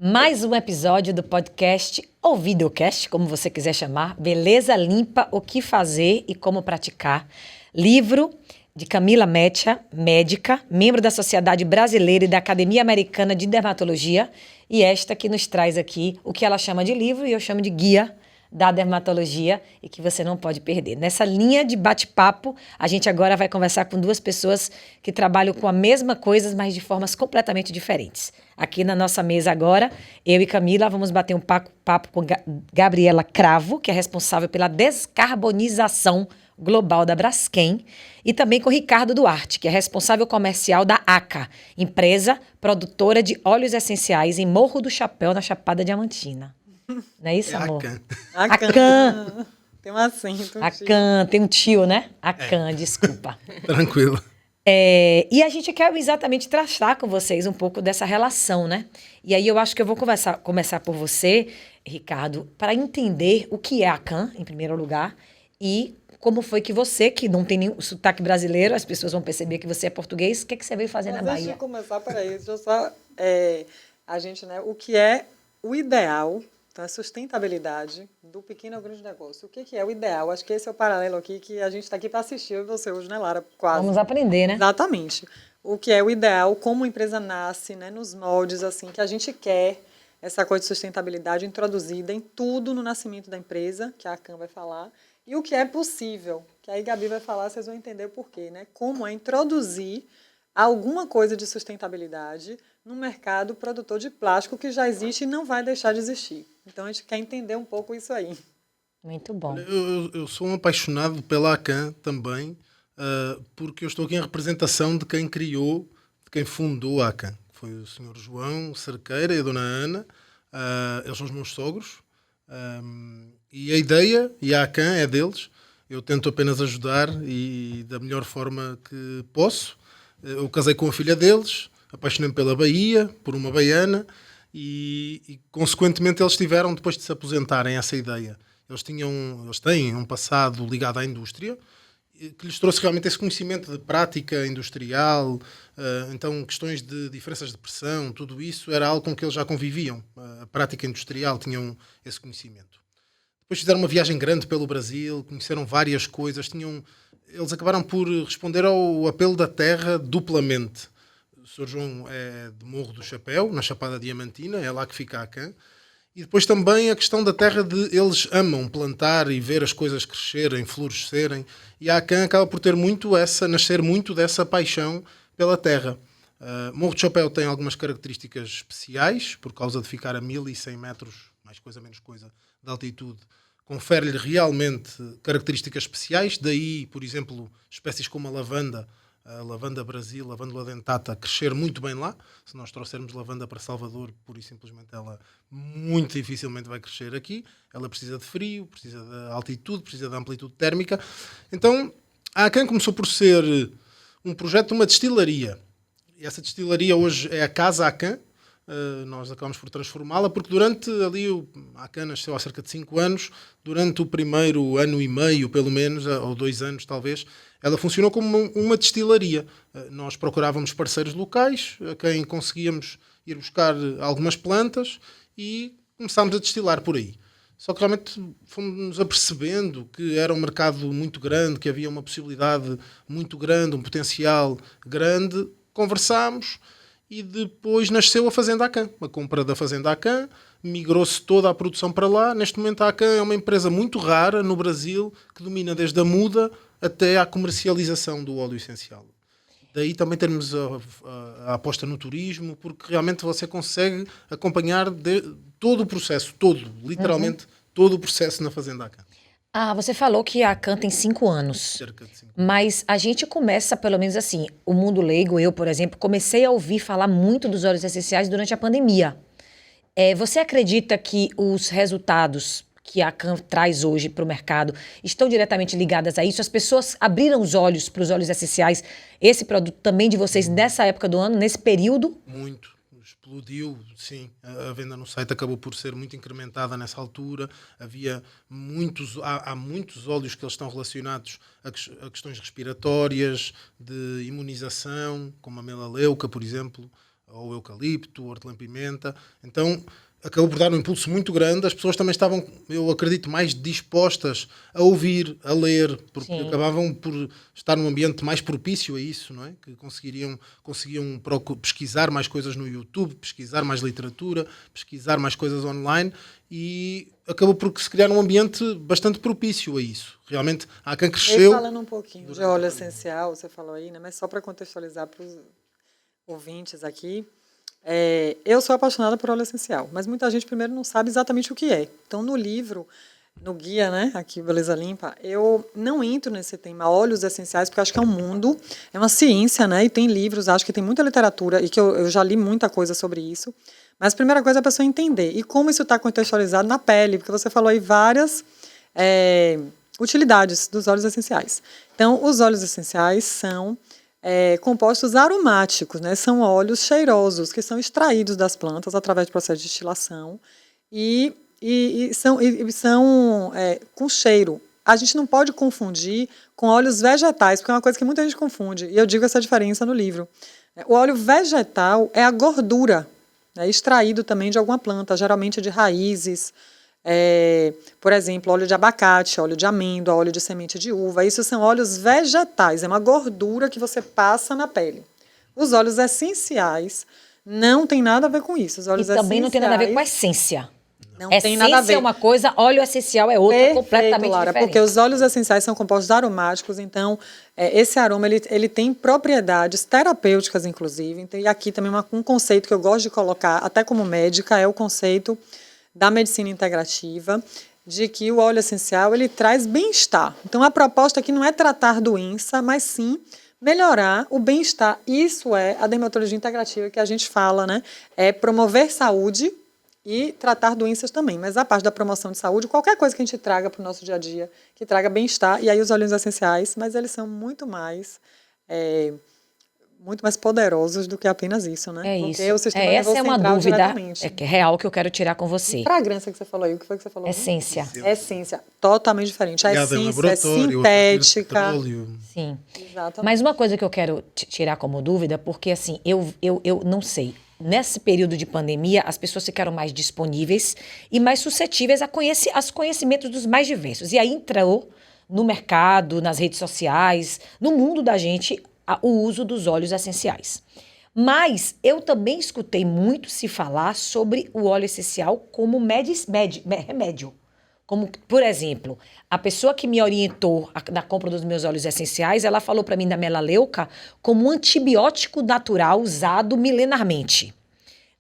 Mais um episódio do podcast ou videocast, como você quiser chamar, Beleza Limpa, o que fazer e como praticar. Livro de Camila Meccia, médica, membro da Sociedade Brasileira e da Academia Americana de Dermatologia, e esta que nos traz aqui o que ela chama de livro e eu chamo de guia da dermatologia e que você não pode perder. Nessa linha de bate-papo, a gente agora vai conversar com duas pessoas que trabalham com a mesma coisa, mas de formas completamente diferentes. Aqui na nossa mesa agora, eu e Camila vamos bater um papo com Gabriela Cravo, que é responsável pela descarbonização global da Braskem, e também com Ricardo Duarte, que é responsável comercial da ACA, empresa produtora de óleos essenciais em Morro do Chapéu, na Chapada Diamantina. Não é isso, amor? Acan. Tem um acento. Acan, tem um tio, né? Acan, desculpa. Tranquilo. E a gente quer exatamente traçar com vocês um pouco dessa relação, né? E aí eu acho que eu vou começar por você, Ricardo, para entender o que é Acan, em primeiro lugar, e como foi que você, que não tem nenhum sotaque brasileiro, as pessoas vão perceber que você é português, o que você veio fazer na Bahia? Deixa eu começar, peraí, deixa eu só... a gente, né, o que é o ideal... Então, a sustentabilidade do pequeno ao grande negócio. O que é o ideal? Acho que esse é o paralelo aqui que a gente está aqui para assistir, eu e você hoje, né, Lara? Quase. Vamos aprender, né? Exatamente. O que é o ideal, como a empresa nasce, né, nos moldes assim que a gente quer essa coisa de sustentabilidade introduzida em tudo no nascimento da empresa, que a Acan vai falar, e o que é possível, que aí Gabi vai falar, vocês vão entender o porquê, né? Como é introduzir alguma coisa de sustentabilidade no mercado produtor de plástico que já existe e não vai deixar de existir. Então, a gente quer entender um pouco isso aí. Muito bom. Eu sou um apaixonado pela Acan também, porque eu estou aqui em representação de quem criou, de quem fundou a Acan. Foi o Sr. João Cerqueira e a Dona Ana. Eles são os meus sogros. E a ideia, e a Acan é deles. Eu tento apenas ajudar e da melhor forma que posso. Eu casei com a filha deles, apaixonei-me pela Bahia, por uma baiana, e consequentemente eles tiveram, depois de se aposentarem, essa ideia. Eles têm um passado ligado à indústria, que lhes trouxe realmente esse conhecimento de prática industrial, então questões de diferenças de pressão, tudo isso era algo com que eles já conviviam. A prática industrial tinham esse conhecimento. Depois fizeram uma viagem grande pelo Brasil, conheceram várias coisas, eles acabaram por responder ao apelo da terra duplamente. O Sr. João é de Morro do Chapéu, na Chapada Diamantina, é lá que fica a Acan. E depois também a questão da terra de eles amam plantar e ver as coisas crescerem, florescerem. E a Acan acaba por nascer muito dessa paixão pela terra. Morro do Chapéu tem algumas características especiais, por causa de ficar a 1100 metros, mais coisa, menos coisa, de altitude. Confere-lhe realmente características especiais, daí, por exemplo, espécies como a lavanda Brasil, lavanda dentata, crescer muito bem lá. Se nós trouxermos lavanda para Salvador, pura e simplesmente ela muito dificilmente vai crescer aqui. Ela precisa de frio, precisa de altitude, precisa de amplitude térmica. Então, a Acan começou por ser um projeto de uma destilaria. E essa destilaria hoje é a Casa Acan. Nós acabamos por transformá-la, porque durante a Acan nasceu há cerca de 5 anos, durante o primeiro ano e meio, pelo menos, ou 2 anos talvez, ela funcionou como uma destilaria. Nós procurávamos parceiros locais, a quem conseguíamos ir buscar algumas plantas e começámos a destilar por aí. Só que realmente fomos apercebendo que era um mercado muito grande, que havia uma possibilidade muito grande, um potencial grande. Conversámos. E depois nasceu a Fazenda Acan, a compra da Fazenda Acan, migrou-se toda a produção para lá. Neste momento a Acan é uma empresa muito rara no Brasil, que domina desde a muda até à comercialização do óleo essencial. Daí também termos a aposta no turismo, porque realmente você consegue acompanhar todo o processo, literalmente todo o processo na Fazenda Acan. Você falou que a Acan tem 5 anos. Cerca de 5 anos. Mas a gente começa, pelo menos assim, o mundo leigo, eu, por exemplo, comecei a ouvir falar muito dos óleos essenciais durante a pandemia. Você acredita que os resultados que a Acan traz hoje para o mercado estão diretamente ligadas a isso? As pessoas abriram os olhos para os óleos essenciais, esse produto também de vocês, nessa época do ano, nesse período? Muito. Explodiu, sim. A venda no site acabou por ser muito incrementada nessa altura. Há muitos óleos que eles estão relacionados a questões respiratórias, de imunização, como a melaleuca, por exemplo. ao eucalipto, hortelã-pimenta. Então, acabou por dar um impulso muito grande. As pessoas também estavam, eu acredito, mais dispostas a ouvir, a ler, porque acabavam por estar num ambiente mais propício a isso, não é? Que conseguiam pesquisar mais coisas no YouTube, pesquisar mais literatura, pesquisar mais coisas online, e acabou por se criar um ambiente bastante propício a isso. Realmente, a ACAN cresceu... Falando um pouquinho de óleo essencial, você falou aí, né? Mas só para contextualizar para os ouvintes aqui, eu sou apaixonada por óleo essencial, mas muita gente primeiro não sabe exatamente o que é. Então, no livro, no guia, né, aqui, Beleza Limpa, eu não entro nesse tema óleos essenciais, porque acho que é um mundo, é uma ciência, né, e tem livros, acho que tem muita literatura, e que eu já li muita coisa sobre isso. Mas a primeira coisa é a pessoa entender. E como isso está contextualizado na pele, porque você falou aí várias utilidades dos óleos essenciais. Então, os óleos essenciais são... compostos aromáticos, né? São óleos cheirosos que são extraídos das plantas através do processo de destilação e são com cheiro. A gente não pode confundir com óleos vegetais, porque é uma coisa que muita gente confunde, e eu digo essa diferença no livro. O óleo vegetal é a gordura, extraído também de alguma planta, geralmente de raízes, por exemplo, óleo de abacate, óleo de amêndoa, óleo de semente de uva. Isso são óleos vegetais, é uma gordura que você passa na pele. Os óleos essenciais não tem nada a ver com isso. Os óleos também não tem nada a ver com a essência. Não tem nada a ver. Essência é uma coisa, óleo essencial é outra. Perfeito, completamente Lara, diferente. Porque os óleos essenciais são compostos aromáticos, então esse aroma ele tem propriedades terapêuticas, inclusive. Então, e aqui também um conceito que eu gosto de colocar, até como médica, é o conceito da medicina integrativa, de que o óleo essencial ele traz bem-estar. Então, a proposta aqui não é tratar doença, mas sim melhorar o bem-estar. Isso é a dermatologia integrativa que a gente fala, né? É promover saúde e tratar doenças também. Mas a parte da promoção de saúde, qualquer coisa que a gente traga para o nosso dia a dia, que traga bem-estar, e aí os óleos essenciais, mas eles são muito mais poderosos do que apenas isso, né? É porque isso. O sistema essa é uma dúvida real que eu quero tirar com você. E fragrância que você falou aí, o que foi que você falou? Essência. Essência, totalmente diferente. A essência é sintética. Sim. Exatamente. Mas uma coisa que eu quero tirar como dúvida, porque assim, eu não sei. Nesse período de pandemia, as pessoas ficaram mais disponíveis e mais suscetíveis aos conhecimentos dos mais diversos. E aí entrou no mercado, nas redes sociais, no mundo da gente, o uso dos óleos essenciais. Mas eu também escutei muito se falar sobre o óleo essencial como remédio. Como, por exemplo, a pessoa que me orientou na compra dos meus óleos essenciais, ela falou para mim da melaleuca como um antibiótico natural usado milenarmente.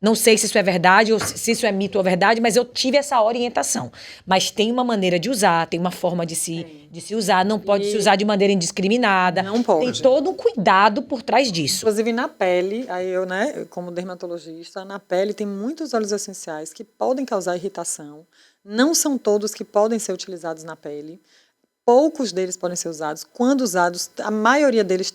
Não sei se isso é verdade ou se isso é mito ou verdade, mas eu tive essa orientação. Mas tem uma maneira de usar, tem uma forma de se usar, não pode se usar de maneira indiscriminada. Não pode. Tem todo um cuidado por trás disso. Inclusive na pele, aí eu, né, como dermatologista, na pele tem muitos óleos essenciais que podem causar irritação. Não são todos que podem ser utilizados na pele. Poucos deles podem ser usados. Quando usados, a maioria deles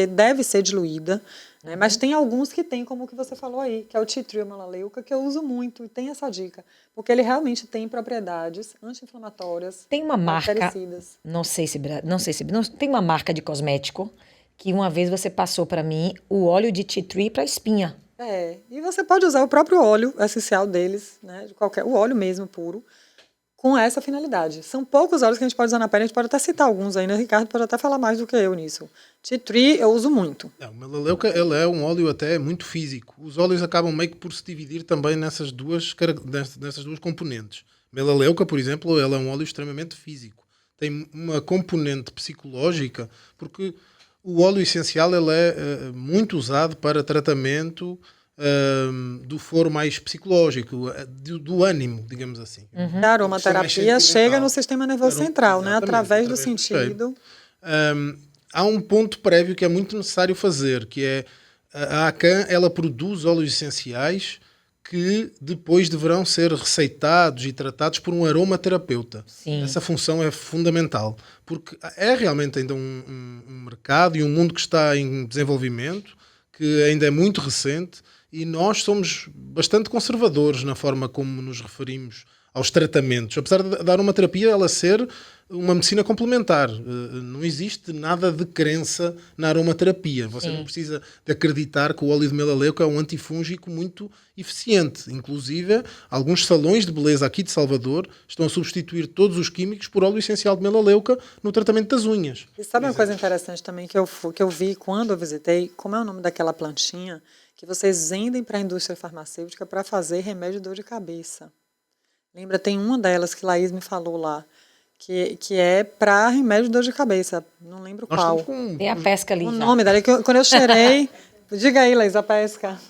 deve ser diluída. Né? Mas tem alguns que tem, como o que você falou aí, que é o tea tree melaleuca, que eu uso muito e tem essa dica. Porque ele realmente tem propriedades anti-inflamatórias. Tem uma marca, não sei se tem uma marca de cosmético que uma vez você passou para mim o óleo de tea tree para espinha. E você pode usar o próprio óleo essencial deles, né, o óleo mesmo puro, com essa finalidade. São poucos óleos que a gente pode usar na pele, a gente pode até citar alguns aí, né? Ricardo pode até falar mais do que eu nisso. Tea tree eu uso muito. O melaleuca ele é um óleo até muito físico. Os óleos acabam meio que por se dividir também nessas duas componentes. Melaleuca, por exemplo, ele é um óleo extremamente físico. Tem uma componente psicológica, porque o óleo essencial ele é muito usado para tratamento do foro mais psicológico, do ânimo, digamos assim. A aromaterapia chega no sistema nervoso central, né? Através do sentido. Há um ponto prévio que é muito necessário fazer, que é a ACAN, ela produz óleos essenciais que depois deverão ser receitados e tratados por um aromaterapeuta. Sim. Essa função é fundamental, porque é realmente ainda um mercado e um mundo que está em desenvolvimento, que ainda é muito recente, e nós somos bastante conservadores na forma como nos referimos aos tratamentos. Apesar da aromaterapia ela ser uma medicina complementar. Não existe nada de crença na aromaterapia. Você não precisa de acreditar que o óleo de melaleuca é um antifúngico muito eficiente. Inclusive, alguns salões de beleza aqui de Salvador estão a substituir todos os químicos por óleo essencial de melaleuca no tratamento das unhas. E sabe uma coisa interessante também que eu vi quando eu visitei? Como é o nome daquela plantinha que vocês vendem para a indústria farmacêutica para fazer remédio de dor de cabeça? Lembra, tem uma delas que Laís me falou lá, que é para remédio de dor de cabeça. Não lembro qual. Tem a pesca ali. O nome dela, quando eu cheirei... Diga aí, Laís, a pesca.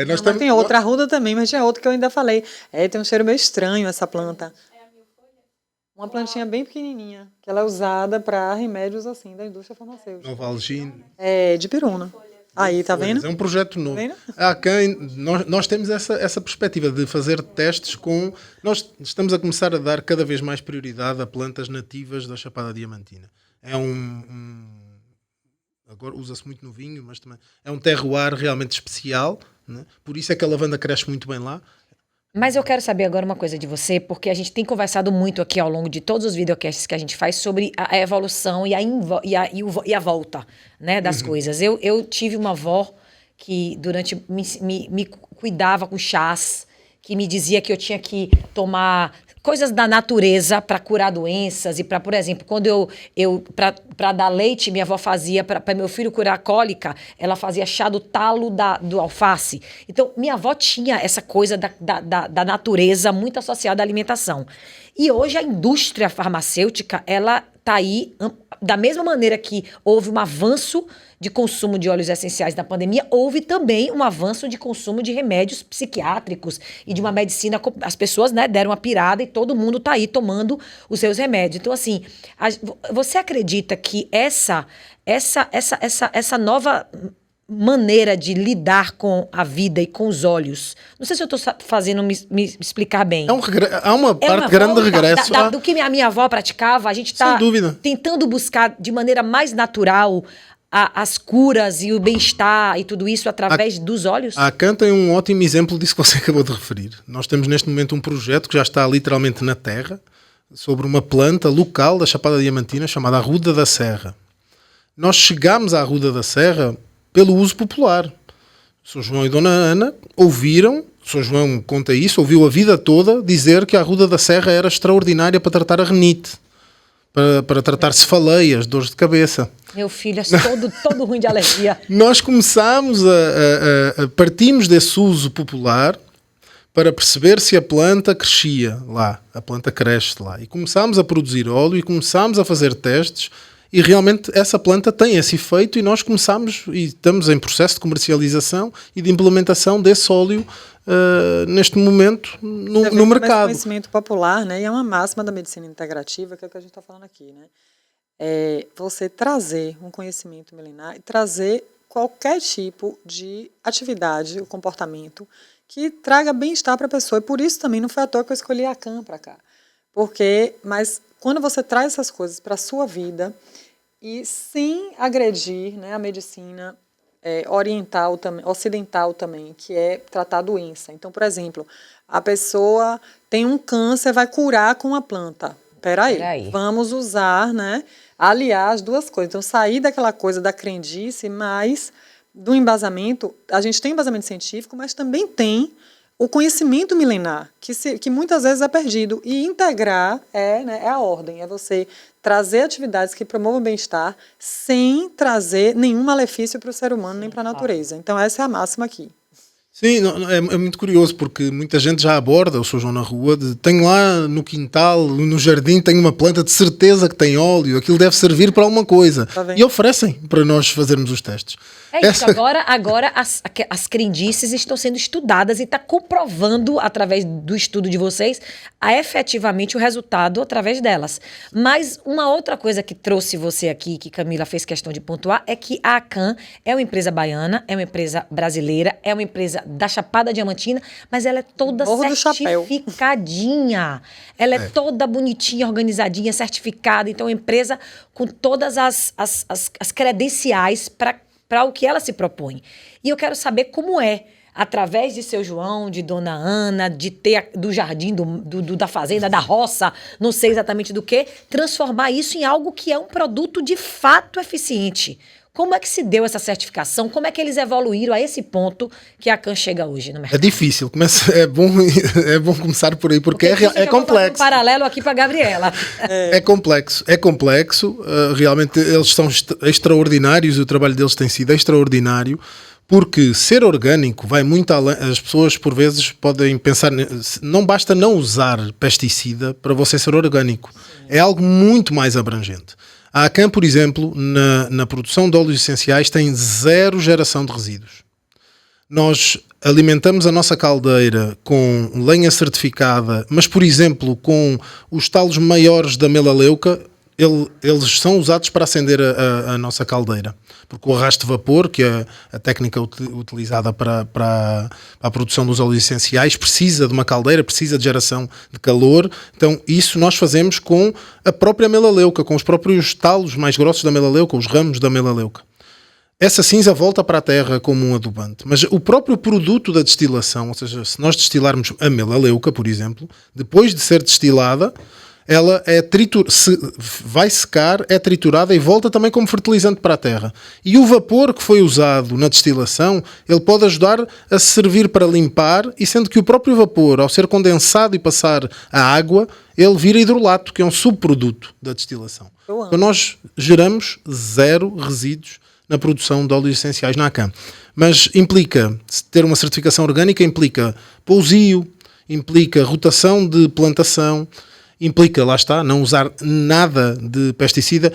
Mas tem outra, a arruda também, mas tinha outra que eu ainda falei. Tem um cheiro meio estranho essa planta. Uma plantinha bem pequenininha, que ela é usada para remédios assim, da indústria farmacêutica. Novalgina. De piruna. Aí, tá vendo? É um projeto novo. Tá Nós temos essa perspectiva de fazer testes com... Nós estamos a começar a dar cada vez mais prioridade a plantas nativas da Chapada Diamantina. É agora usa-se muito no vinho, mas também é um terroir realmente especial, né? Por isso é que a lavanda cresce muito bem lá. Mas eu quero saber agora uma coisa de você, porque a gente tem conversado muito aqui ao longo de todos os videocasts que a gente faz sobre a evolução e a volta, né, das coisas. Eu tive uma avó que me cuidava com chás, que me dizia que eu tinha que tomar coisas da natureza para curar doenças e para, por exemplo, quando para dar leite, minha avó fazia para meu filho curar a cólica, ela fazia chá do talo do alface. Então, minha avó tinha essa coisa da natureza muito associada à alimentação. E hoje a indústria farmacêutica, ela está aí, da mesma maneira que houve um avanço de consumo de óleos essenciais na pandemia, houve também um avanço de consumo de remédios psiquiátricos e de uma medicina. As pessoas, né, deram uma pirada e todo mundo está aí tomando os seus remédios. Então, assim, você acredita que essa nova maneira de lidar com a vida e com os olhos, não sei se eu estou fazendo me explicar bem. Há uma parte grande de regresso. Do que a minha avó praticava, a gente está tentando buscar de maneira mais natural as curas e o bem-estar e tudo isso através dos olhos? A Acan tem um ótimo exemplo disso que você acabou de referir. Nós temos neste momento um projeto que já está literalmente na terra, sobre uma planta local da Chapada Diamantina chamada Arruda da Serra. Nós chegámos à Arruda da Serra pelo uso popular. Sr. João e Dona Ana ouviram, o Sr. João conta isso, ouviu a vida toda dizer que a Arruda da Serra era extraordinária para tratar a renite, para tratar cefaleias, dores de cabeça. Meu filho é todo ruim de alergia. Nós começámos partimos desse uso popular para perceber se a planta crescia lá, a planta cresce lá. E começámos a produzir óleo e começámos a fazer testes e realmente essa planta tem esse efeito e nós começámos e estamos em processo de comercialização e de implementação desse óleo neste momento no mercado. É conhecimento popular, né? E é uma máxima da medicina integrativa, que é o que a gente está falando aqui, né? Você trazer um conhecimento milenar e trazer qualquer tipo de atividade, o comportamento, que traga bem-estar para a pessoa. E por isso também não foi à toa que eu escolhi a Acan para cá. Mas quando você traz essas coisas para a sua vida e sem agredir, né, a medicina ocidental também, que é tratar a doença. Então, por exemplo, a pessoa tem um câncer, vai curar com a planta. Peraí. Vamos usar, né? Aliar as duas coisas. Então, sair daquela coisa da crendice, mas do embasamento. A gente tem embasamento científico, mas também tem o conhecimento milenar, que muitas vezes é perdido. E integrar é a ordem, é você trazer atividades que promovam o bem-estar sem trazer nenhum malefício para o ser humano nem para a natureza. Então, essa é a máxima aqui. Sim, é muito curioso, porque muita gente já aborda o Sr. João na rua, tenho lá no quintal, no jardim, tenho uma planta de certeza que tem óleo, aquilo deve servir para alguma coisa. Tá, e oferecem para nós fazermos os testes. Isso, agora as crendices estão sendo estudadas e está comprovando, através do estudo de vocês, efetivamente o resultado através delas. Mas uma outra coisa que trouxe você aqui, que Camila fez questão de pontuar, é que a Acan é uma empresa baiana, é uma empresa brasileira, é uma empresa da Chapada Diamantina, mas ela é toda certificadinha. Ela é toda bonitinha, organizadinha, certificada. Então, é uma empresa com todas as credenciais para o que ela se propõe. E eu quero saber como é através de seu João, de Dona Ana, de ter do jardim, da fazenda, da roça, não sei exatamente do que, transformar isso em algo que é um produto de fato eficiente. Como é que se deu essa certificação? Como é que eles evoluíram a esse ponto que a Akan chega hoje no mercado? É difícil, é bom começar por aí, porque é complexo. Um paralelo aqui para a Gabriela. É complexo. Realmente eles são extraordinários, o trabalho deles tem sido extraordinário, porque ser orgânico vai muito além. As pessoas, por vezes, podem pensar, não basta não usar pesticida para você ser orgânico. É algo muito mais abrangente. A Akan, por exemplo, na produção de óleos essenciais tem 0 geração de resíduos. Nós alimentamos a nossa caldeira com lenha certificada, mas, por exemplo, com os talos maiores da melaleuca, eles são usados para acender a nossa caldeira. Porque o arrasto de vapor, que é a técnica utilizada para a produção dos óleos essenciais, precisa de uma caldeira, precisa de geração de calor. Então, isso nós fazemos com a própria melaleuca, com os próprios talos mais grossos da melaleuca, os ramos da melaleuca. Essa cinza volta para a terra como um adubante. Mas o próprio produto da destilação, ou seja, se nós destilarmos a melaleuca, por exemplo, depois de ser destilada, ela vai secar, é triturada e volta também como fertilizante para a terra. E o vapor que foi usado na destilação, ele pode ajudar a servir para limpar, e sendo que o próprio vapor, ao ser condensado e passar a água, ele vira hidrolato, que é um subproduto da destilação. Então nós geramos 0 resíduos na produção de óleos essenciais na Akan. Mas implica, ter uma certificação orgânica implica pousio, implica rotação de plantação, implica, lá está, não usar nada de pesticida,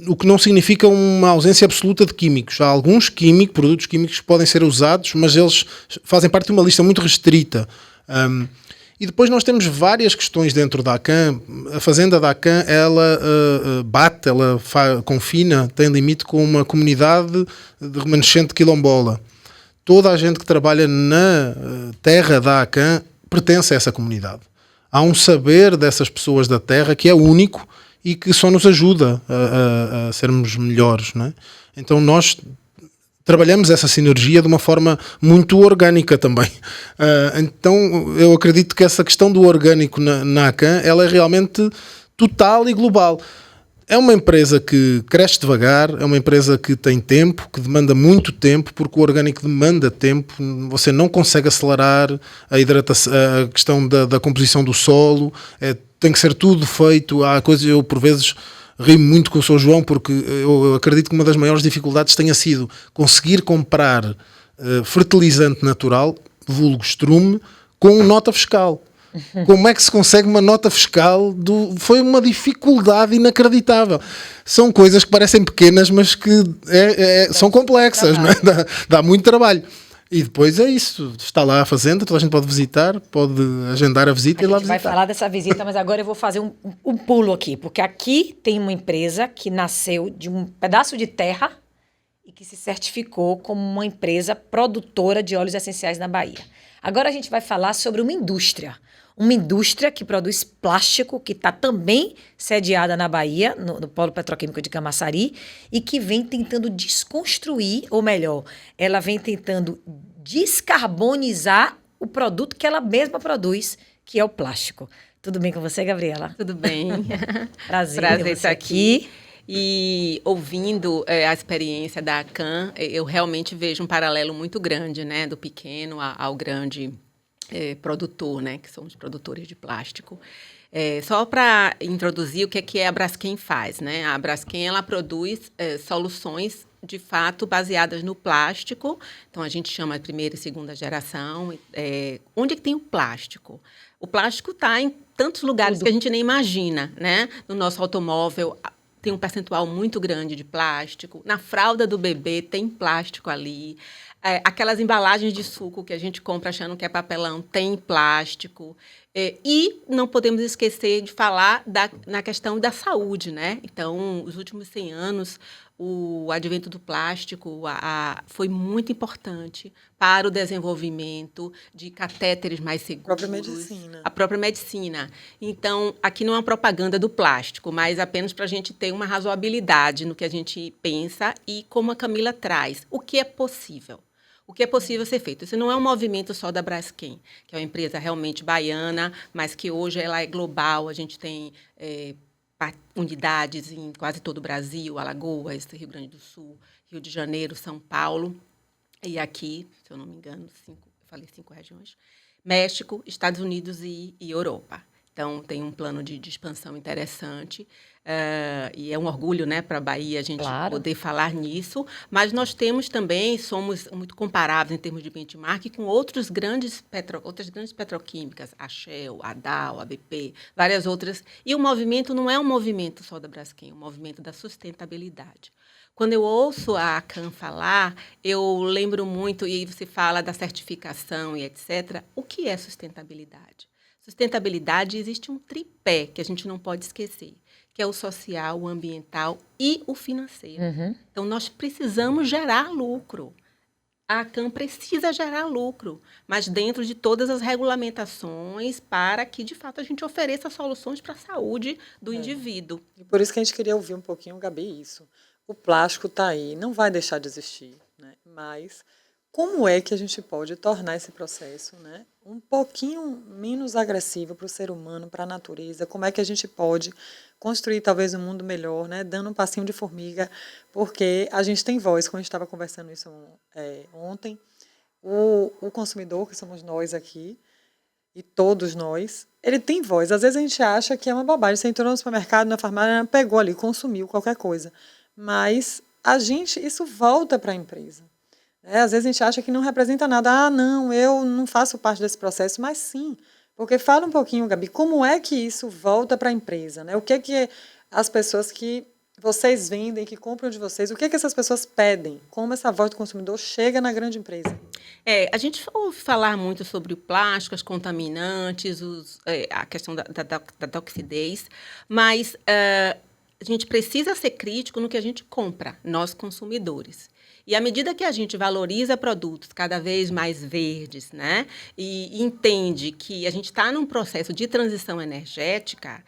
o que não significa uma ausência absoluta de químicos. Há alguns produtos químicos que podem ser usados, mas eles fazem parte de uma lista muito restrita. E depois nós temos várias questões dentro da Akan. A fazenda da Akan, ela confina, tem limite com uma comunidade de remanescente quilombola. Toda a gente que trabalha na terra da Akan pertence a essa comunidade. Há um saber dessas pessoas da terra que é único e que só nos ajuda a sermos melhores, não é? Então nós trabalhamos essa sinergia de uma forma muito orgânica também. Então eu acredito que essa questão do orgânico na Akan, ela é realmente total e global. É uma empresa que cresce devagar, é uma empresa que tem tempo, que demanda muito tempo, porque o orgânico demanda tempo. Você não consegue acelerar a hidratação, a questão da composição do solo, tem que ser tudo feito. Há coisas, eu por vezes rio muito com o Sr. João, porque eu acredito que uma das maiores dificuldades tenha sido conseguir comprar fertilizante natural, vulgo estrume, com nota fiscal. Como é que se consegue uma nota fiscal? Foi uma dificuldade inacreditável. São coisas que parecem pequenas, mas que são complexas, não é? Dá muito trabalho. E depois é isso, está lá a fazenda, toda a gente pode visitar, pode agendar a visita e lá visitar. A gente vai falar dessa visita, mas agora eu vou fazer um pulo aqui, porque aqui tem uma empresa que nasceu de um pedaço de terra e que se certificou como uma empresa produtora de óleos essenciais na Bahia. Agora a gente vai falar sobre uma indústria que produz plástico, que está também sediada na Bahia, no Polo Petroquímico de Camaçari, e que vem tentando desconstruir, ou melhor, ela vem tentando descarbonizar o produto que ela mesma produz, que é o plástico. Tudo bem com você, Gabriela? Tudo bem. Prazer estar aqui. E ouvindo a experiência da Akan, eu realmente vejo um paralelo muito grande, né, do pequeno ao grande produtor, né, que são os produtores de plástico. Só para introduzir o que a Braskem faz, né? A Braskem, ela produz soluções, de fato, baseadas no plástico. Então, a gente chama de primeira e segunda geração. Onde é que tem o plástico? O plástico está em tantos lugares que a gente nem imagina, né? No nosso automóvel tem um percentual muito grande de plástico. Na fralda do bebê tem plástico ali. Aquelas embalagens de suco que a gente compra achando que é papelão, tem plástico. E não podemos esquecer de falar na questão da saúde, né? Então, os últimos 100 anos, o advento do plástico foi muito importante para o desenvolvimento de catéteres mais seguros. A própria medicina. Então, aqui não é uma propaganda do plástico, mas apenas para a gente ter uma razoabilidade no que a gente pensa e como a Camila traz. O que é possível? O que é possível ser feito? Isso não é um movimento só da Braskem, que é uma empresa realmente baiana, mas que hoje ela é global. A gente tem unidades em quase todo o Brasil, Alagoas, Rio Grande do Sul, Rio de Janeiro, São Paulo. E aqui, se eu não me engano, falei 5 regiões, México, Estados Unidos e Europa. Então, tem um plano de expansão interessante. E é um orgulho, né, para a Bahia a gente poder falar nisso. Mas nós temos também, somos muito comparáveis em termos de benchmark com outras grandes petroquímicas, a Shell, a Dow, a BP, várias outras. E o movimento não é um movimento só da Braskem, é um movimento da sustentabilidade. Quando eu ouço a ACAN falar, eu lembro muito, e aí você fala da certificação e etc. O que é sustentabilidade? Sustentabilidade, existe um tripé que a gente não pode esquecer, que é o social, o ambiental e o financeiro. Então, nós precisamos gerar lucro. A ACAN precisa gerar lucro, mas dentro de todas as regulamentações para que, de fato, a gente ofereça soluções para a saúde do indivíduo. E por isso que a gente queria ouvir um pouquinho, Gabi, isso. O plástico está aí, não vai deixar de existir, né? Mas como é que a gente pode tornar esse processo, né, um pouquinho menos agressivo para o ser humano, para a natureza? Como é que a gente pode construir talvez um mundo melhor, né, dando um passinho de formiga, porque a gente tem voz, como a gente estava conversando isso ontem, o consumidor, que somos nós aqui, e todos nós, ele tem voz. Às vezes a gente acha que é uma bobagem, você entrou no supermercado, na farmácia, pegou ali, consumiu qualquer coisa, mas isso volta para a empresa. Às vezes a gente acha que não representa nada. Ah, não, eu não faço parte desse processo, mas sim. Porque fala um pouquinho, Gabi, como é que isso volta para a empresa? Né? O que é que as pessoas que vocês vendem, que compram de vocês, o que é que essas pessoas pedem? Como essa voz do consumidor chega na grande empresa? A gente ouve falar muito sobre o plástico, as contaminantes, a questão da toxidez, mas a gente precisa ser crítico no que a gente compra, nós consumidores. E à medida que a gente valoriza produtos cada vez mais verdes, né, e entende que a gente está num processo de transição energética,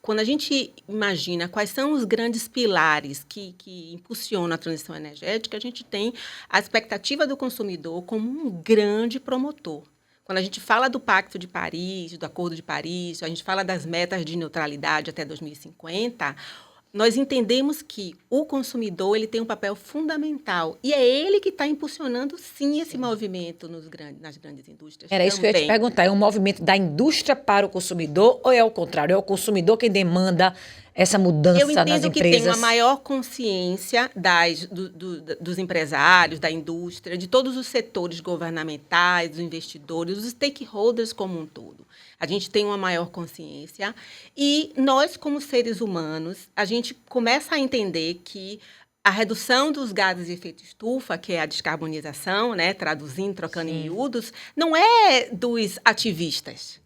quando a gente imagina quais são os grandes pilares que impulsionam a transição energética, a gente tem a expectativa do consumidor como um grande promotor. Quando a gente fala do Pacto de Paris, do Acordo de Paris, a gente fala das metas de neutralidade até 2050, nós entendemos que o consumidor ele tem um papel fundamental e é ele que está impulsionando, sim, esse movimento nas grandes indústrias. Era isso que eu ia te perguntar. É um movimento da indústria para o consumidor ou é o contrário? É o consumidor quem demanda essa mudança nas empresas? Eu entendo que tem uma maior consciência dos empresários, da indústria, de todos os setores governamentais, dos investidores, dos stakeholders como um todo. A gente tem uma maior consciência e nós, como seres humanos, a gente começa a entender que a redução dos gases de efeito estufa, que é a descarbonização, né, traduzindo, trocando em miúdos, não é dos ativistas.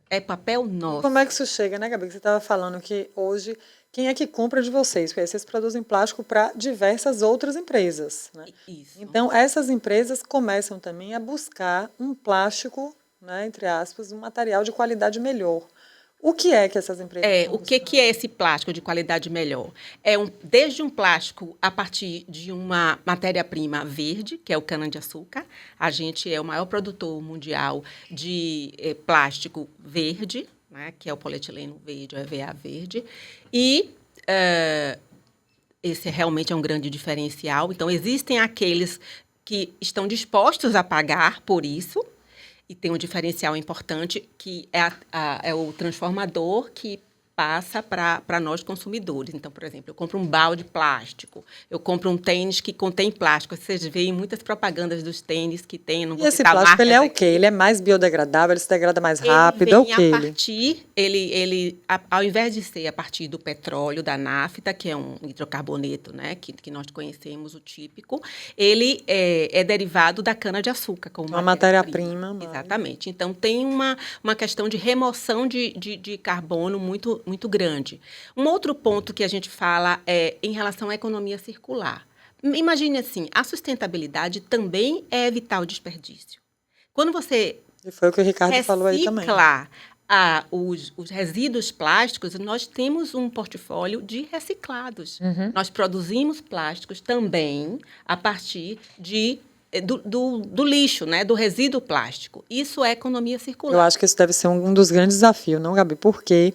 É papel nosso. Como é que isso chega, né, Gabi? Você estava falando que hoje, quem é que compra de vocês? Porque vocês produzem plástico para diversas outras empresas. Né? Isso. Então, essas empresas começam também a buscar um plástico, né, entre aspas, um material de qualidade melhor. O que é que essas empresas O que é esse plástico de qualidade melhor? Desde um plástico a partir de uma matéria-prima verde, que é o cana-de-açúcar. A gente é o maior produtor mundial de plástico verde, né, que é o polietileno verde, o EVA verde. E esse realmente é um grande diferencial. Então, existem aqueles que estão dispostos a pagar por isso. E tem um diferencial importante, que é o transformador que passa para nós consumidores. Então, por exemplo, eu compro um balde plástico, eu compro um tênis que contém plástico. Vocês veem muitas propagandas dos tênis que tem. Não vou e esse plástico, ele é o quê? Ele é mais biodegradável, ele se degrada mais rápido? Ao invés de ser a partir do petróleo, da nafta, que é um hidrocarboneto, né, que nós conhecemos, o típico, ele é derivado da cana-de-açúcar. Uma matéria-prima. Exatamente. Então, tem uma questão de remoção de carbono muito grande. Um outro ponto que a gente fala é em relação à economia circular. Imagine assim, a sustentabilidade também é evitar o desperdício. Quando você e foi o que o Ricardo falou aí também. reciclar os resíduos plásticos, nós temos um portfólio de reciclados. Nós produzimos plásticos também a partir de do lixo, né, do resíduo plástico. Isso é economia circular. Eu acho que isso deve ser um dos grandes desafios, não, Gabi? Porque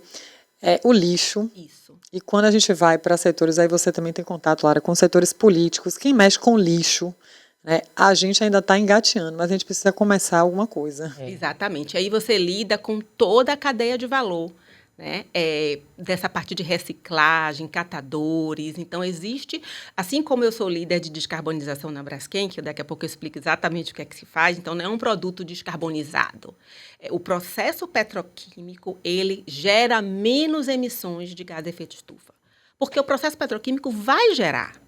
o lixo. Isso. E quando a gente vai para setores, aí você também tem contato, Lara, com setores políticos, quem mexe com lixo, né, a gente ainda está engateando, mas a gente precisa começar alguma coisa. Exatamente. Aí você lida com toda a cadeia de valor, né? Dessa parte de reciclagem, catadores. Então, existe, assim como eu sou líder de descarbonização na Braskem, que daqui a pouco eu explico exatamente o que é que se faz, então não é um produto descarbonizado. O processo petroquímico, ele gera menos emissões de gás de efeito estufa. Porque o processo petroquímico vai gerar.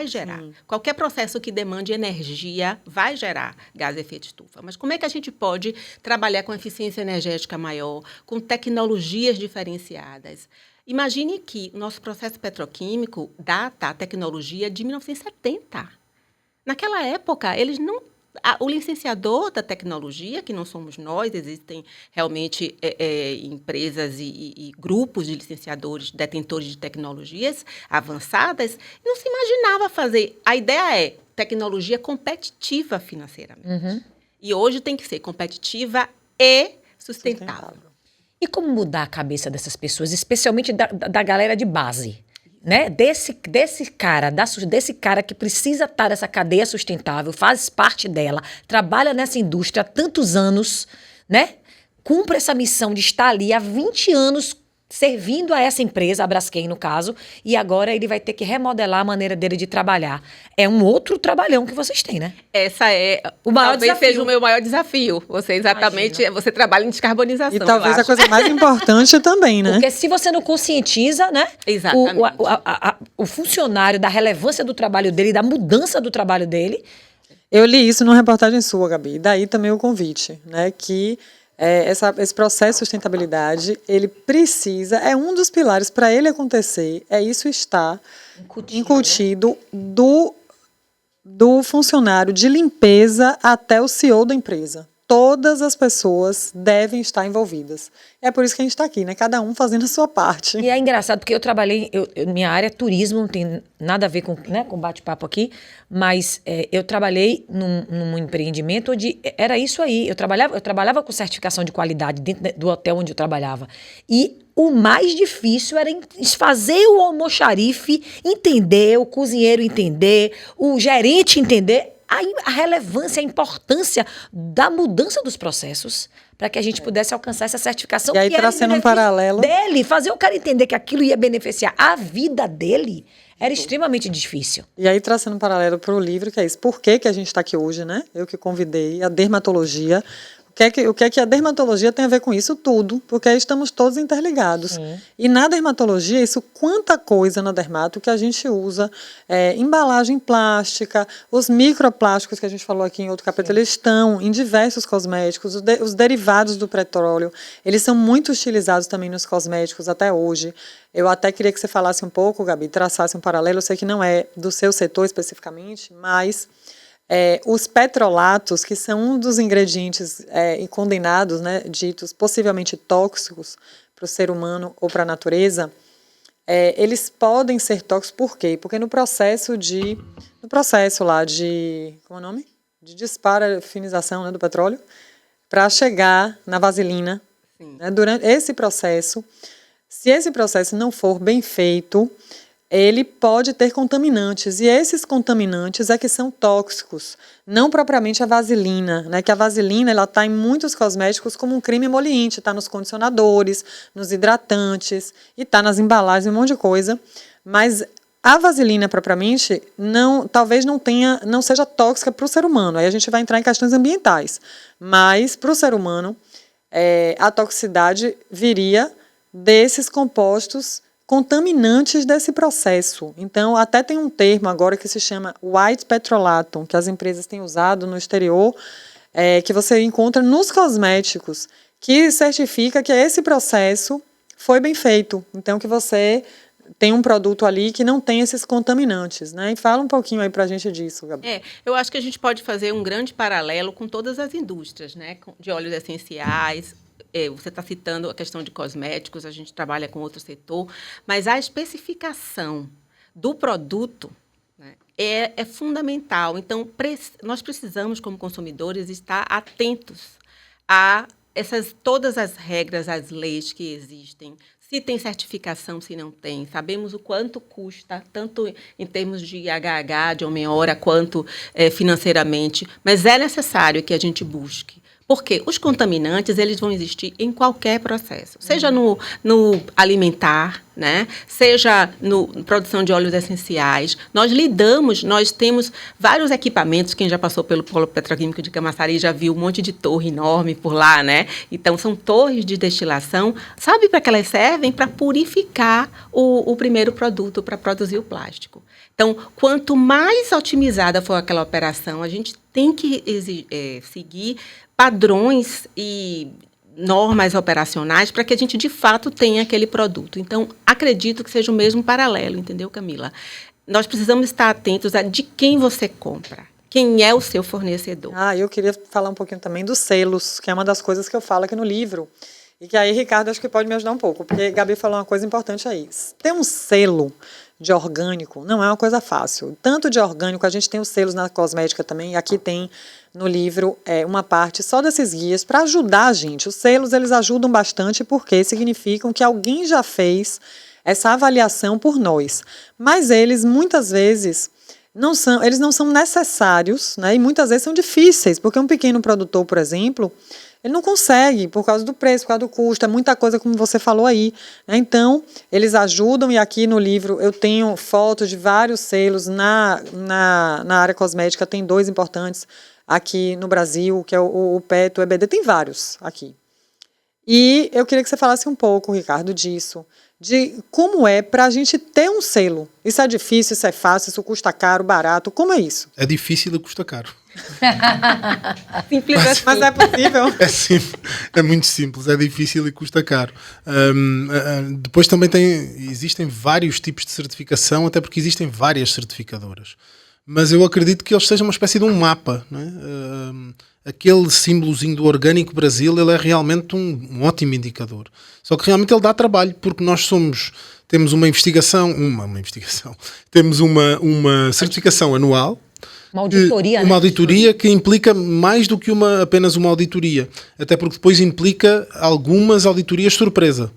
Sim. Qualquer processo que demande energia vai gerar gás de efeito estufa. Mas como é que a gente pode trabalhar com eficiência energética maior, com tecnologias diferenciadas? Imagine que o nosso processo petroquímico data a tecnologia de 1970. Naquela época, eles não... O licenciador da tecnologia, que não somos nós, existem realmente empresas e grupos de licenciadores, detentores de tecnologias avançadas, não se imaginava fazer. A ideia é tecnologia competitiva financeiramente. Uhum. E hoje tem que ser competitiva e sustentável. E como mudar a cabeça dessas pessoas, especialmente da galera de base? Né? Desse cara que precisa estar nessa cadeia sustentável, faz parte dela, trabalha nessa indústria há tantos anos, né? Cumpre essa missão de estar ali há 20 anos servindo a essa empresa, a Braskem no caso, e agora ele vai ter que remodelar a maneira dele de trabalhar. É um outro trabalhão que vocês têm, né? Essa é o maior talvez desafio. Seja o meu maior desafio. Você exatamente, você trabalha em descarbonização. E talvez a coisa mais importante também, né? Porque se você não conscientiza, né? Exatamente. O funcionário da relevância do trabalho dele, da mudança do trabalho dele. Eu li isso numa reportagem sua, Gabi, e daí também o convite, né? Que esse processo de sustentabilidade, ele precisa, é um dos pilares para ele acontecer, isso estar incutido do funcionário de limpeza até o CEO da empresa. Todas as pessoas devem estar envolvidas. É por isso que a gente está aqui, né? Cada um fazendo a sua parte. E é engraçado, porque eu trabalhei, minha área é turismo, não tem nada a ver com, né, com bate-papo aqui, mas eu trabalhei num empreendimento onde era isso aí. Eu trabalhava com certificação de qualidade dentro do hotel onde eu trabalhava. E o mais difícil era fazer o almoxarife entender, o cozinheiro entender, o gerente entender a relevância, a importância da mudança dos processos para que a gente pudesse alcançar essa certificação. E aí, trazendo um paralelo dele, fazer o cara entender que aquilo ia beneficiar a vida dele, era extremamente difícil. E aí, traçando um paralelo para o livro, que é isso. Por que a gente está aqui hoje, né? Eu que convidei a dermatologia. O que é que a dermatologia tem a ver com isso tudo? Porque aí estamos todos interligados. Sim. E na dermatologia, isso quanta coisa na dermato que a gente usa, embalagem plástica, os microplásticos que a gente falou aqui em outro capítulo, eles estão em diversos cosméticos, os derivados do petróleo, eles são muito utilizados também nos cosméticos até hoje. Eu até queria que você falasse um pouco, Gabi, traçasse um paralelo, eu sei que não é do seu setor especificamente, mas... os petrolatos, que são um dos ingredientes condenados, né, ditos possivelmente tóxicos para o ser humano ou para a natureza, eles podem ser tóxicos por quê? Porque no processo lá de, como é o nome? De desparafinização, né, do petróleo, para chegar na vaselina, né, durante esse processo, se esse processo não for bem feito, ele pode ter contaminantes, e esses contaminantes é que são tóxicos, não propriamente a vaselina, né? Que a vaselina está em muitos cosméticos como um creme emoliente, está nos condicionadores, nos hidratantes, e está nas embalagens, um monte de coisa, mas a vaselina propriamente talvez não seja tóxica para o ser humano, aí a gente vai entrar em questões ambientais, mas para o ser humano a toxicidade viria desses compostos contaminantes desse processo. Então, até tem um termo agora que se chama white petrolatum, que as empresas têm usado no exterior, que você encontra nos cosméticos, que certifica que esse processo foi bem feito. Então, que você tem um produto ali que não tem esses contaminantes, né? E fala um pouquinho aí pra gente disso, Gabi. Eu acho que a gente pode fazer um grande paralelo com todas as indústrias, né? De óleos essenciais. Você está citando a questão de cosméticos, a gente trabalha com outro setor, mas a especificação do produto, né, é fundamental. Então, nós precisamos, como consumidores, estar atentos a todas as regras, as leis que existem. Se tem certificação, se não tem. Sabemos o quanto custa, tanto em termos de IHH, de homem-hora, quanto financeiramente. Mas é necessário que a gente busque. Porque os contaminantes, eles vão existir em qualquer processo. Seja no alimentar, né? Seja na produção de óleos essenciais. Nós temos vários equipamentos. Quem já passou pelo polo petroquímico de Camaçari já viu um monte de torre enorme por lá, né? Então, são torres de destilação. Sabe para que elas servem? Para purificar o primeiro produto, para produzir o plástico. Então, quanto mais otimizada for aquela operação, a gente tem que seguir padrões e normas operacionais para que a gente, de fato, tenha aquele produto. Então, acredito que seja o mesmo paralelo, entendeu, Camila? Nós precisamos estar atentos a de quem você compra, quem é o seu fornecedor. Eu queria falar um pouquinho também dos selos, que é uma das coisas que eu falo aqui no livro, e que aí, Ricardo, acho que pode me ajudar um pouco, porque a Gabi falou uma coisa importante aí. Ter um selo de orgânico não é uma coisa fácil. Tanto de orgânico, a gente tem os selos na cosmética também, e aqui tem no livro uma parte só desses guias para ajudar a gente. Os selos, eles ajudam bastante porque significam que alguém já fez essa avaliação por nós. Mas eles, muitas vezes, não são necessários, né? E muitas vezes são difíceis, porque um pequeno produtor, por exemplo, ele não consegue, por causa do preço, por causa do custo, é muita coisa, como você falou aí, né? Então, eles ajudam, e aqui no livro eu tenho fotos de vários selos na área cosmética, tem 2 importantes aqui no Brasil, que é o PET, o EBD, tem vários aqui. E eu queria que você falasse um pouco, Ricardo, disso, de como é para a gente ter um selo. Isso é difícil, isso é fácil, isso custa caro, barato, como é isso? É difícil e custa caro. Simples assim. Mas é possível. É simples, é muito simples, é difícil e custa caro. Depois também existem vários tipos de certificação, até porque existem várias certificadoras. Mas eu acredito que eles sejam uma espécie de um mapa, não é? Aquele símbolozinho do Orgânico Brasil, ele é realmente um ótimo indicador. Só que realmente ele dá trabalho, porque nós temos uma temos uma certificação anual. Uma auditoria, uma auditoria que implica mais do que apenas uma auditoria. Até porque depois implica algumas auditorias surpresa.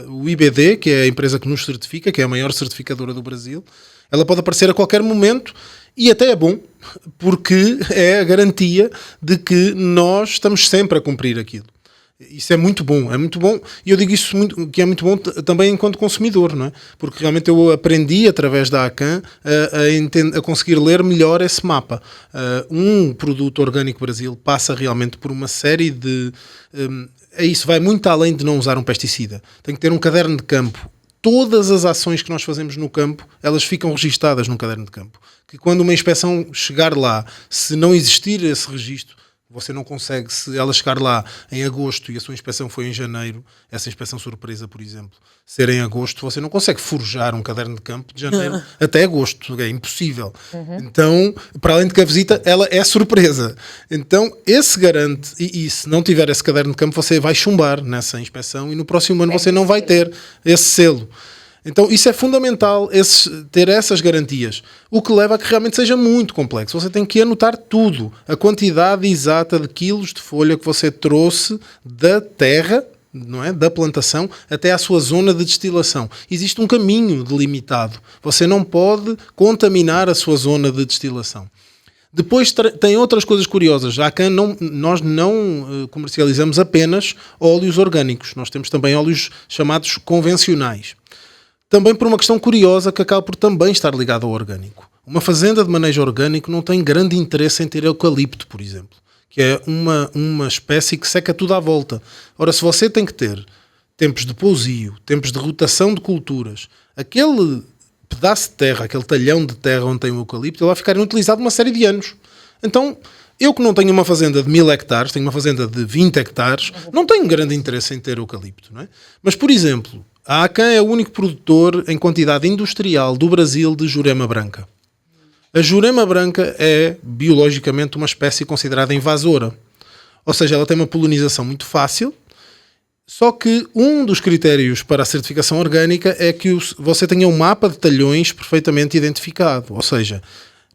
O IBD, que é a empresa que nos certifica, que é a maior certificadora do Brasil, ela pode aparecer a qualquer momento e até é bom, porque é a garantia de que nós estamos sempre a cumprir aquilo. Isso é muito bom, e eu digo isso que é muito bom também enquanto consumidor, não é? Porque realmente eu aprendi através da ACAN a conseguir ler melhor esse mapa. Um produto Orgânico Brasil passa realmente por uma série de... isso vai muito além de não usar um pesticida. Tem que ter um caderno de campo. Todas as ações que nós fazemos no campo, elas ficam registadas num caderno de campo. Que quando uma inspeção chegar lá, se não existir esse registro, você não consegue, se ela chegar lá em agosto e a sua inspeção foi em janeiro, essa inspeção surpresa, por exemplo, ser em agosto, você não consegue forjar um caderno de campo de janeiro até agosto, é impossível. Então, para além de que a visita, ela é surpresa. Então, esse garante, e se não tiver esse caderno de campo, você vai chumbar nessa inspeção e no próximo ano você não vai ter esse selo. Então isso é fundamental, ter essas garantias, o que leva a que realmente seja muito complexo. Você tem que anotar tudo, a quantidade exata de quilos de folha que você trouxe da terra, não é? Da plantação, até à sua zona de destilação. Existe um caminho delimitado, você não pode contaminar a sua zona de destilação. Depois tem outras coisas curiosas. A ACAN nós não comercializamos apenas óleos orgânicos, nós temos também óleos chamados convencionais. Também por uma questão curiosa que acaba por também estar ligada ao orgânico. Uma fazenda de manejo orgânico não tem grande interesse em ter eucalipto, por exemplo, que é uma espécie que seca tudo à volta. Ora, se você tem que ter tempos de pousio, tempos de rotação de culturas, aquele pedaço de terra, aquele talhão de terra onde tem o eucalipto, ele vai ficar inutilizado uma série de anos. Então, eu que não tenho uma fazenda de 1000 hectares, tenho uma fazenda de 20 hectares, não tenho grande interesse em ter eucalipto, não é? Mas, por exemplo, a ACAN é o único produtor em quantidade industrial do Brasil de jurema branca. A jurema branca é, biologicamente, uma espécie considerada invasora. Ou seja, ela tem uma polinização muito fácil Só que um dos critérios para a certificação orgânica é que você tenha um mapa de talhões perfeitamente identificado. Ou seja,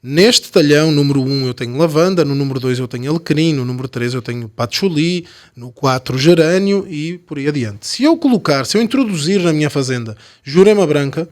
neste talhão, número 1 eu tenho lavanda, no número 2 eu tenho alecrim, no número 3 eu tenho patchouli, no 4 gerânio e por aí adiante. Se eu introduzir na minha fazenda jurema branca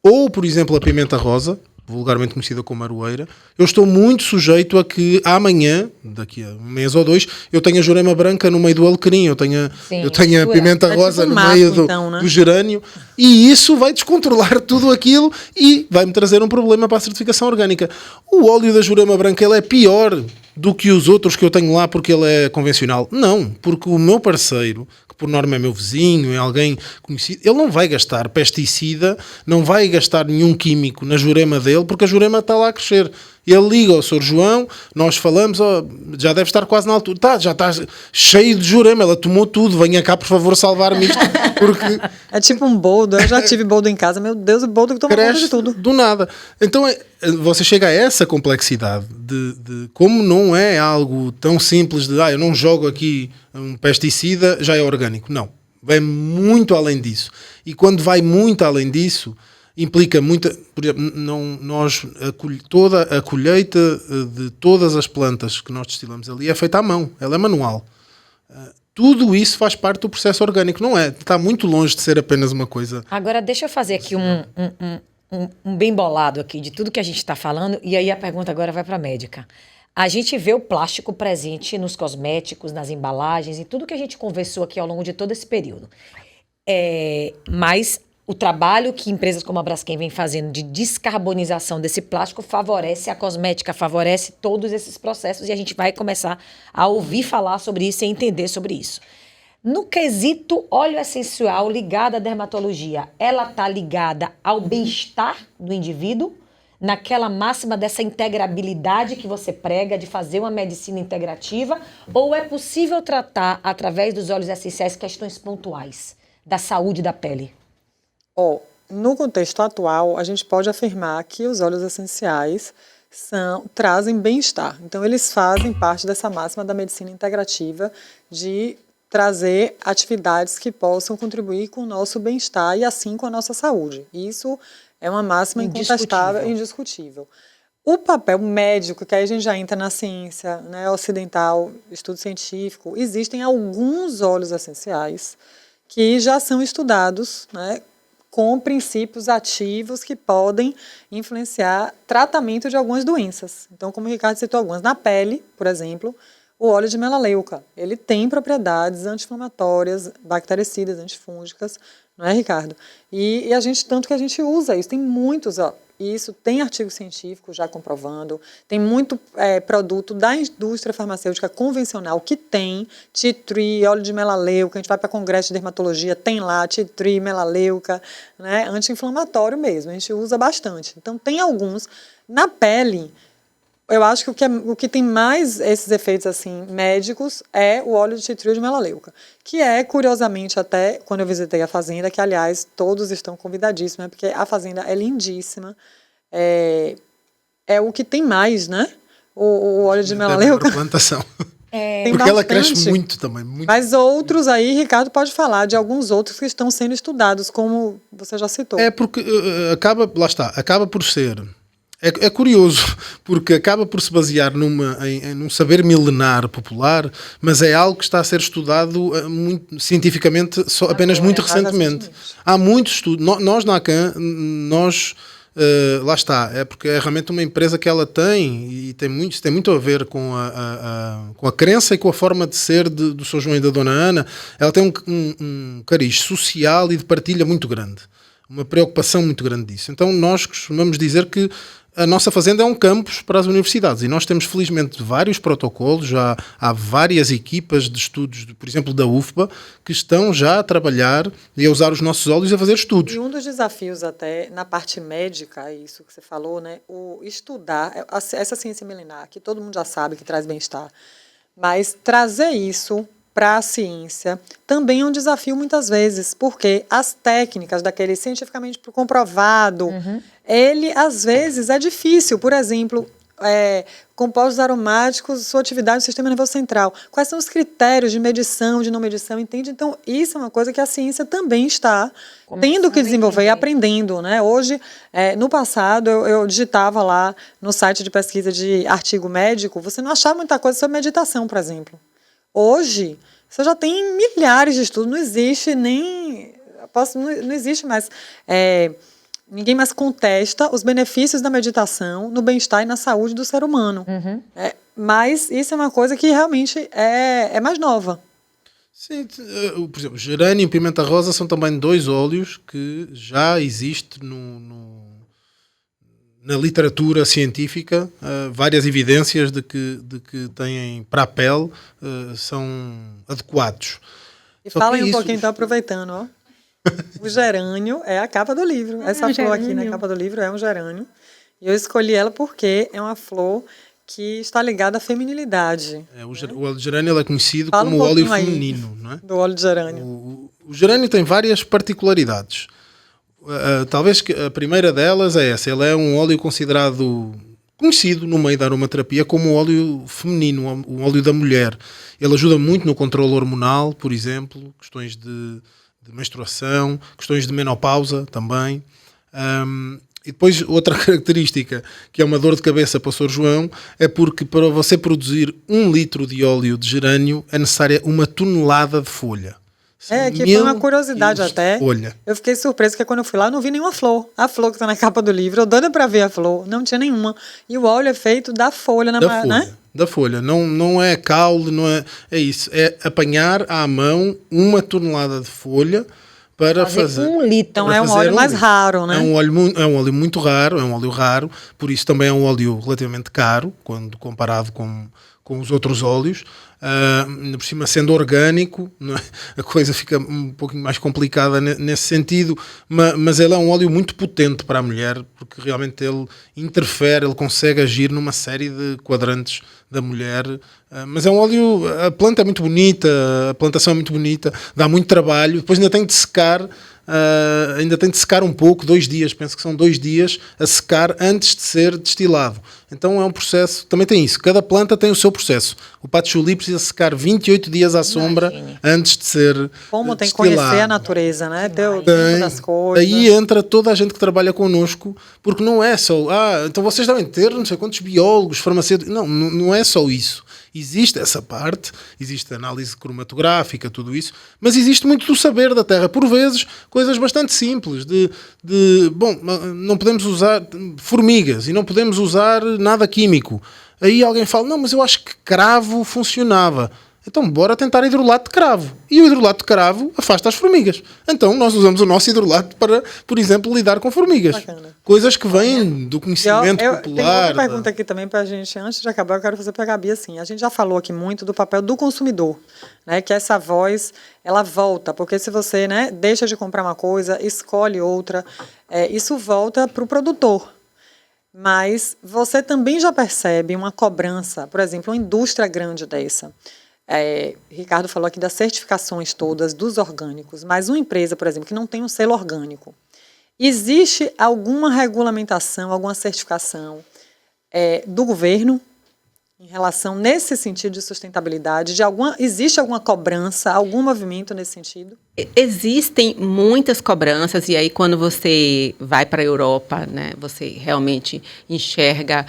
ou, por exemplo, a pimenta rosa, vulgarmente conhecida como aroeira, eu estou muito sujeito a que amanhã, daqui a um mês ou 2, eu tenha a jurema branca no meio do alecrim, eu tenha a pimenta rosa tipo no mato, meio então, né? do gerânio, e isso vai descontrolar tudo aquilo e vai-me trazer um problema para a certificação orgânica. O óleo da jurema branca ele é pior do que os outros que eu tenho lá porque ele é convencional? Não, porque o meu parceiro, que por norma é meu vizinho, é alguém conhecido, ele não vai gastar pesticida, não vai gastar nenhum químico na jurema dele, porque a jurema está lá a crescer. Ele liga ao Sr. João, nós falamos, já deve estar quase na altura. Já está cheio de jurema, ela tomou tudo, venha cá por favor salvar-me isto, porque... É tipo um boldo, eu já tive boldo em casa, meu Deus, o boldo que toma conta de tudo. Do nada. Então você chega a essa complexidade de como não é algo tão simples de eu não jogo aqui um pesticida, já é orgânico. Não, vai muito além disso. E quando vai muito além disso, implica muita... Por exemplo, toda a colheita de todas as plantas que nós destilamos ali é feita à mão, ela é manual. Tudo isso faz parte do processo orgânico, não é? Está muito longe de ser apenas uma coisa... Agora, deixa eu fazer aqui um bem bolado aqui de tudo que a gente está falando, e aí a pergunta agora vai para a médica. A gente vê o plástico presente nos cosméticos, nas embalagens, e tudo que a gente conversou aqui ao longo de todo esse período. Mas o trabalho que empresas como a Braskem vem fazendo de descarbonização desse plástico favorece a cosmética, favorece todos esses processos, e a gente vai começar a ouvir falar sobre isso e entender sobre isso. No quesito óleo essencial ligado à dermatologia, ela está ligada ao bem-estar do indivíduo, naquela máxima dessa integrabilidade que você prega de fazer uma medicina integrativa, ou é possível tratar, através dos óleos essenciais, questões pontuais da saúde da pele? No contexto atual, a gente pode afirmar que os óleos essenciais trazem bem-estar. Então, eles fazem parte dessa máxima da medicina integrativa de trazer atividades que possam contribuir com o nosso bem-estar e assim com a nossa saúde. Isso é uma máxima incontestável e indiscutível. O papel médico, que aí a gente já entra na ciência, né, ocidental, estudo científico, existem alguns óleos essenciais que já são estudados, né, com princípios ativos que podem influenciar tratamento de algumas doenças. Então, como o Ricardo citou algumas, na pele, por exemplo, o óleo de melaleuca, ele tem propriedades anti-inflamatórias, bactericidas, antifúngicas, não é, Ricardo? E tanto que a gente usa isso, tem muitos, isso tem artigo científico já comprovando, tem muito produto da indústria farmacêutica convencional que tem tea tree, óleo de melaleuca, a gente vai para congresso de dermatologia, tem lá tea tree, melaleuca, né, anti-inflamatório mesmo, a gente usa bastante. Então tem alguns. Na pele, eu acho que o que tem mais esses efeitos assim médicos é o óleo de tea tree de melaleuca, que é, curiosamente, até quando eu visitei a fazenda, que, aliás, todos estão convidadíssimos, né, porque a fazenda é lindíssima, é o que tem mais, né? O óleo de melaleuca. Plantação. Tem porque ela bastante. cresce muito também. Muito. Mas outros aí, Ricardo pode falar de alguns outros que estão sendo estudados, como você já citou. Porque acaba por ser... É curioso, porque acaba por se basear num saber milenar popular, mas é algo que está a ser estudado cientificamente apenas muito recentemente. Há muitos estudos. Nós na ACAN, lá está, é porque é realmente uma empresa que ela tem, e tem muito a ver com a crença e com a forma de ser do Sr. João e da Dona Ana. Ela tem um cariz social e de partilha muito grande, uma preocupação muito grande disso. Então nós costumamos dizer que a nossa fazenda é um campus para as universidades, e nós temos felizmente vários protocolos, já há várias equipas de estudos, por exemplo da UFBA, que estão já a trabalhar e a usar os nossos óleos e a fazer estudos. E um dos desafios até na parte médica, isso que você falou, né, o estudar essa ciência milenar, que todo mundo já sabe que traz bem-estar, mas trazer isso para a ciência também é um desafio muitas vezes, porque as técnicas daquele cientificamente comprovado, ele às vezes é difícil. Por exemplo, compostos aromáticos, sua atividade no sistema nervoso central. Quais são os critérios de medição, de não medição, entende? Então, isso é uma coisa que a ciência também está tendo que desenvolver e aprendendo, né? Hoje, no passado, eu digitava lá no site de pesquisa de artigo médico, você não achava muita coisa sobre meditação, por exemplo. Hoje, você já tem milhares de estudos, não existe não existe mais... ninguém mais contesta os benefícios da meditação no bem-estar e na saúde do ser humano. Uhum. Mas isso é uma coisa que realmente é mais nova. Sim, por exemplo, gerânio e pimenta-rosa são também 2 óleos que já existe na literatura científica, várias evidências de que têm para a pele, são adequados. E falem um pouquinho, então, aproveitando, ó. O gerânio é a capa do livro. Essa flor aqui na capa do livro é um gerânio. E eu escolhi ela porque é uma flor que está ligada à feminilidade. O óleo de gerânio ele é conhecido como o óleo feminino. Não é? Do óleo de gerânio. O gerânio tem várias particularidades. Talvez a primeira delas é essa. Ele é um óleo conhecido no meio da aromaterapia como o óleo feminino, o óleo da mulher. Ele ajuda muito no controle hormonal, por exemplo, questões de menstruação, questões de menopausa também. E depois outra característica que é uma dor de cabeça para o Sr. João é porque para você produzir 1 litro de óleo de gerânio é necessária 1 tonelada de folha. Que foi uma curiosidade até. Folha. Eu fiquei surpresa porque quando eu fui lá não vi nenhuma flor. A flor que está na capa do livro, eu doida para ver a flor, não tinha nenhuma. E o óleo é feito da folha, né? Da folha, não é caule, não é isso. É apanhar à mão 1 tonelada de folha para fazer 1 litro. Então é um óleo mais raro, né? É um óleo muito raro, é um óleo raro, por isso também é um óleo relativamente caro, quando comparado com os outros óleos. Por cima, sendo orgânico, não é? A coisa fica um pouquinho mais complicada nesse sentido, mas ele é um óleo muito potente para a mulher, porque realmente ele interfere, ele consegue agir numa série de quadrantes da mulher. Mas é um óleo, a planta é muito bonita, a plantação é muito bonita, dá muito trabalho, depois ainda tem de secar. Ainda tem de secar um pouco, 2 dias, penso que são 2 dias a secar antes de ser destilado. Então é um processo, também tem isso, cada planta tem o seu processo. O patchouli precisa secar 28 dias à sombra antes de ser Como tem que destilado. conhecer a natureza, né? Ter o tempo das coisas. Aí entra toda a gente que trabalha connosco, porque não é só, então vocês devem ter não sei quantos biólogos, farmacêuticos, não é só isso. Existe essa parte, existe a análise cromatográfica, tudo isso, mas existe muito do saber da terra. Por vezes, coisas bastante simples, não podemos usar formigas e não podemos usar nada químico. Aí alguém fala, não, mas eu acho que cravo funcionava. Então, bora tentar hidrolato de cravo. E o hidrolato de cravo afasta as formigas. Então, nós usamos o nosso hidrolato para, por exemplo, lidar com formigas. Bacana. Coisas que vêm do conhecimento popular. Tem outra pergunta aqui também para a gente. Antes de acabar, eu quero fazer para a Gabi assim. A gente já falou aqui muito do papel do consumidor, né? Que essa voz, ela volta. Porque se você, né, deixa de comprar uma coisa, escolhe outra, isso volta para o produtor. Mas você também já percebe uma cobrança, por exemplo, uma indústria grande dessa. Ricardo falou aqui das certificações todas dos orgânicos, mas uma empresa, por exemplo, que não tem um selo orgânico, existe alguma regulamentação, alguma certificação do governo em relação nesse sentido de sustentabilidade? Existe alguma cobrança, algum movimento nesse sentido? Existem muitas cobranças, e aí quando você vai para a Europa, né, você realmente enxerga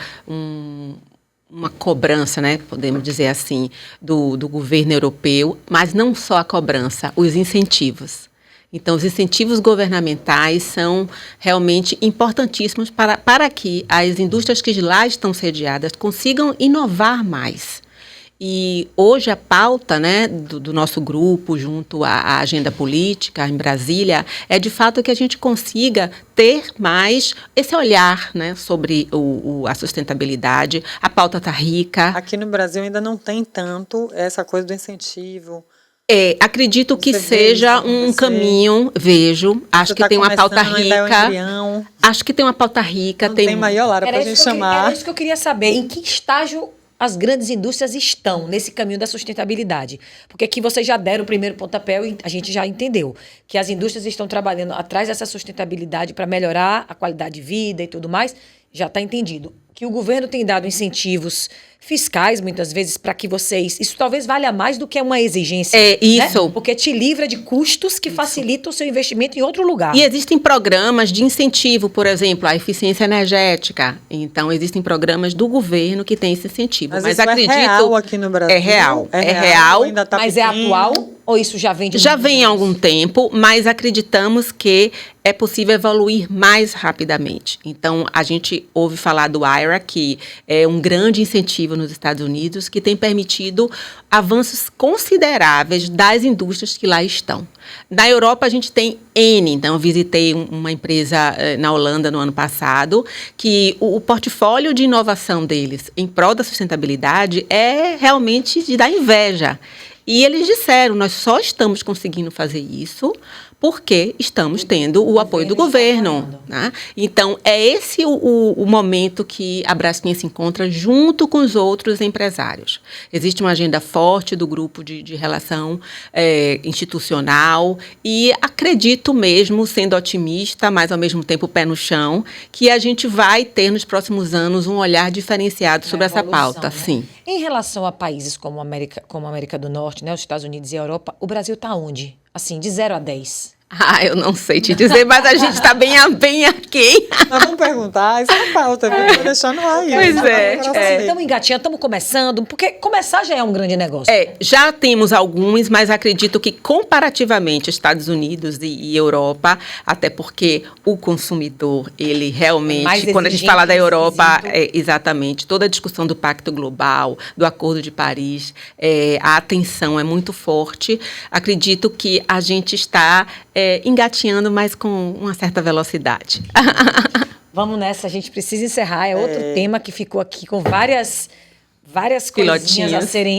uma cobrança, né, podemos dizer assim, do governo europeu, mas não só a cobrança, os incentivos. Então, os incentivos governamentais são realmente importantíssimos para que as indústrias que lá estão sediadas consigam inovar mais. E hoje a pauta, né, do nosso grupo, junto à agenda política em Brasília, é de fato que a gente consiga ter mais esse olhar, né, sobre a sustentabilidade. A pauta está rica. Aqui no Brasil ainda não tem tanto essa coisa do incentivo. Acredito que seja um caminho, acho que tem uma pauta rica. Acho que tem uma pauta rica. Não tem maior, Lara, para a gente chamar. Era isso que eu queria saber. Em que estágio as grandes indústrias estão nesse caminho da sustentabilidade? Porque aqui vocês já deram o primeiro pontapé e a gente já entendeu que as indústrias estão trabalhando atrás dessa sustentabilidade para melhorar a qualidade de vida e tudo mais. Já está entendido. que o governo tem dado incentivos fiscais, muitas vezes, para que vocês... Isso talvez valha mais do que uma exigência. É, isso. Né? Porque te livra de custos que facilitam o seu investimento em outro lugar. E existem programas de incentivo, por exemplo, à eficiência energética. Então, existem programas do governo que têm esse incentivo. Mas isso acredito... é real aqui no Brasil? É real. Ainda tá Mas pequeno. é atual ou isso já vem de Já muitos vem há anos? algum tempo, mas acreditamos que é possível evoluir mais rapidamente. Então, a gente ouve falar do IRA, que é um grande incentivo nos Estados Unidos, que tem permitido avanços consideráveis das indústrias que lá estão. Na Europa, a gente tem N. Então, eu visitei uma empresa na Holanda no ano passado, que o portfólio de inovação deles em prol da sustentabilidade é realmente de dar inveja. E eles disseram, nós só estamos conseguindo fazer isso porque estamos tendo o apoio do governo. Né? Então, é esse o momento que a Braskem se encontra junto com os outros empresários. Existe uma agenda forte do grupo de relação institucional e acredito mesmo, sendo otimista, mas ao mesmo tempo pé no chão, que a gente vai ter nos próximos anos um olhar diferenciado sobre essa pauta. Né? Sim. Em relação a países como a América do Norte, né, os Estados Unidos e a Europa, o Brasil está onde? Assim, de 0 a 10. Eu não sei te dizer, mas a gente está bem aquém. Nós vamos perguntar, isso é pauta, viu? Vou deixar no ar. Pois é. Estamos engatinhando, estamos começando, porque começar já é um grande negócio. Já temos alguns, mas acredito que comparativamente Estados Unidos e Europa, até porque o consumidor, ele realmente, quando a gente fala da Europa, exatamente, toda a discussão do Pacto Global, do Acordo de Paris, a atenção é muito forte. Acredito que a gente está engatinhando, mas com uma certa velocidade. Vamos nessa, a gente precisa encerrar. É outro tema que ficou aqui com várias coisinhas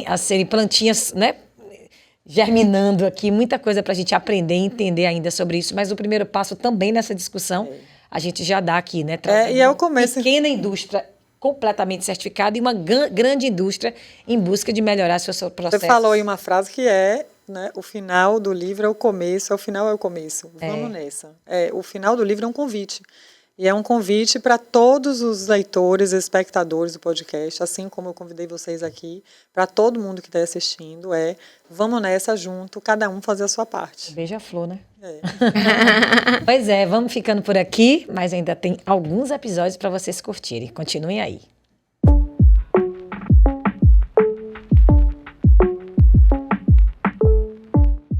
a serem plantinhas, né? Germinando aqui, muita coisa para a gente aprender e entender ainda sobre isso. Mas o primeiro passo também nessa discussão, a gente já dá aqui, né? E é o começo. Pequena indústria completamente certificada e uma grande indústria em busca de melhorar seu processo. Você falou aí uma frase que né, o final do livro é o começo, o final é o começo. Vamos nessa. O final do livro é um convite. E é um convite para todos os leitores, espectadores do podcast, assim como eu convidei vocês aqui, para todo mundo que está assistindo, vamos nessa junto, cada um fazer a sua parte. Beija-flor, né? Pois vamos ficando por aqui, mas ainda tem alguns episódios para vocês curtirem. Continuem aí.